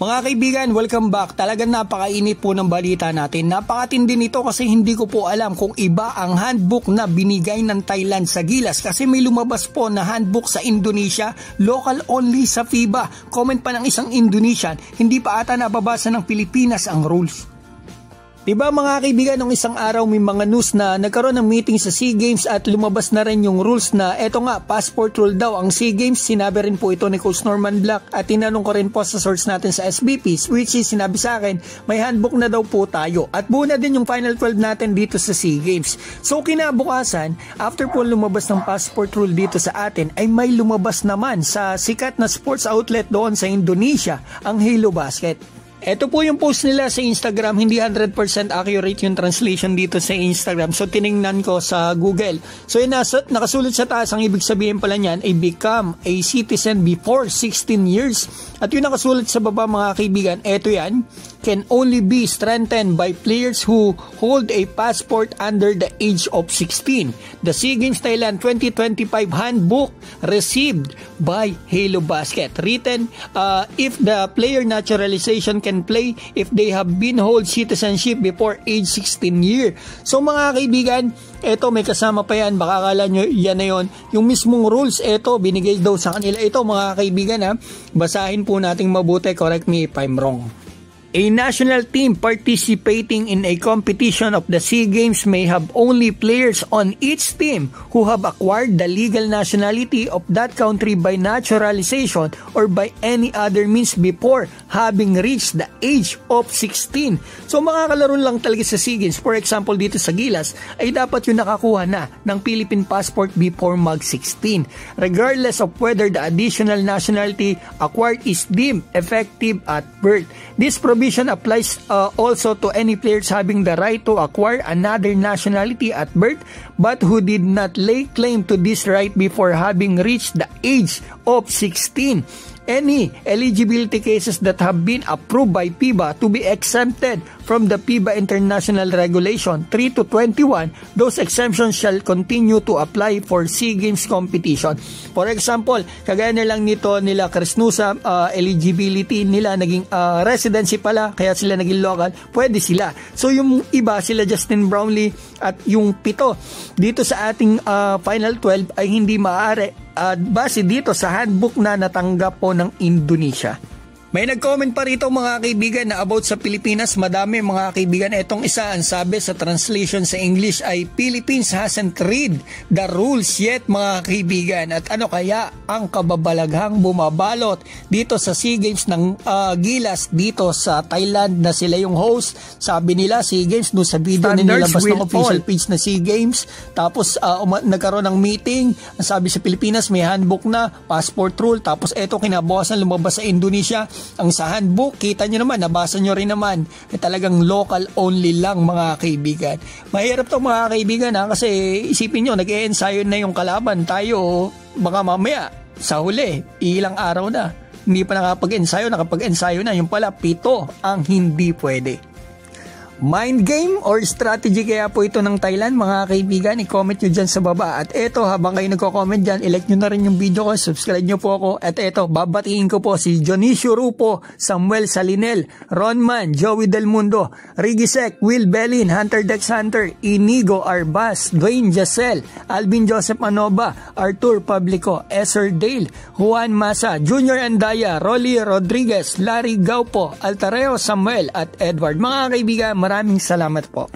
Mga kaibigan, welcome back. Talagang napakainit po ng balita natin. Napakatindi nito kasi hindi ko po alam kung iba ang handbook na binigay ng Thailand sa Gilas. Kasi may lumabas po na handbook sa Indonesia, local only sa FIBA. Comment pa ng isang Indonesian, hindi pa ata nababasa ng Pilipinas ang rules. Diba mga kaibigan, nung isang araw may mga news na nagkaroon ng meeting sa SEA Games at lumabas na rin yung rules na eto nga, passport rule daw ang SEA Games. Sinabi rin po ito ni Coach Norman Black at tinanong ko rin po sa source natin sa SBP, which is sinabi sa akin, may handbook na daw po tayo at buo na din yung final 12 natin dito sa SEA Games. So kinabukasan, after po lumabas ng passport rule dito sa atin, ay may lumabas naman sa sikat na sports outlet doon sa Indonesia, ang Halo Basket. Ito po yung post nila sa Instagram, hindi 100% accurate yung translation dito sa Instagram. So tiningnan ko sa Google. So yun, nakasulat sa taas, ang ibig sabihin pala niyan ay become a citizen before 16 years. At yung nakasulat sa baba mga kaibigan, ito yan, can only be strengthened by players who hold a passport under the age of 16. The SEA Games Thailand 2025 handbook received by Halo Basket. Written, if the player naturalization can play if they have been hold citizenship before age 16 year. So mga kaibigan, eto may kasama pa yan, baka akala nyo yan na yun. Yung mismong rules, eto binigay daw sa kanila. Ito mga kaibigan ha, basahin po nating mabuti, correct me if I'm wrong. A national team participating in a competition of the SEA Games may have only players on each team who have acquired the legal nationality of that country by naturalization or by any other means before having reached the age of 16. So makakalaro lang talaga sa SEA Games. For example, dito sa Gilas ay dapat yung nakakuha na ng Philippine passport before mag-16. Regardless of whether the additional nationality acquired is deemed effective at birth. This provision applies also to any players having the right to acquire another nationality at birth but who did not lay claim to this right before having reached the age of 16. Any eligibility cases that have been approved by FIBA to be exempted from the FIBA International Regulation 3 to 21, those exemptions shall continue to apply for SEA Games competition. For example, kagaya na lang nito nila Chris Nusa, eligibility nila naging residency pala, kaya sila naging local, pwede sila. So yung iba, sila Justin Brownlee at yung 7 dito sa ating Final 12 ay hindi maaari base dito sa handbook na natanggap po ng Indonesia. May nag-comment pa rito mga kaibigan na about sa Pilipinas. Madami mga kaibigan. Etong isa, ang sabi sa translation sa English ay Philippines hasn't read the rules yet mga kaibigan. At ano kaya ang kababalaghang bumabalot dito sa SEA Games ng Gilas dito sa Thailand na sila yung host. Sabi nila SEA Games no sa video na nilabas ng official page na SEA Games. Tapos nagkaroon ng meeting. Ang sabi sa Pilipinas may handbook na, passport rule. Tapos eto kinabukasan lumabas sa Indonesia. Ang sa handbook, kita nyo naman, nabasa nyo rin naman, talagang local only lang mga kaibigan. Mahirap to mga kaibigan ha, kasi isipin nyo, nag-e-ensayo na yung kalaban. Tayo, baka mamaya, sa huli, ilang araw na. Hindi pa nakapag-ensayo na. Yung pala, 7 ang hindi pwede. Mind game or strategy kaya po ito ng Thailand mga kaibigan, i-comment nyo dyan sa baba. At eto, habang kayo nagko-comment dyan, i-like nyo na rin yung video ko, subscribe nyo po ako. At eto, babatiin ko po si Dionisio Rupo, Samuel Salinel, Ronman, Joey Del Mundo, Ricky Sec, Will Bellin, Hunter Dex Hunter, Inigo Arbas, Dwayne Jacel, Alvin Joseph Anova, Arthur Publico, Esser Dale, Juan Masa, Junior Andaya, Rolly Rodriguez, Larry Gaupo, Altareo Samuel at Edward. Mga kaibigan, maraming salamat po.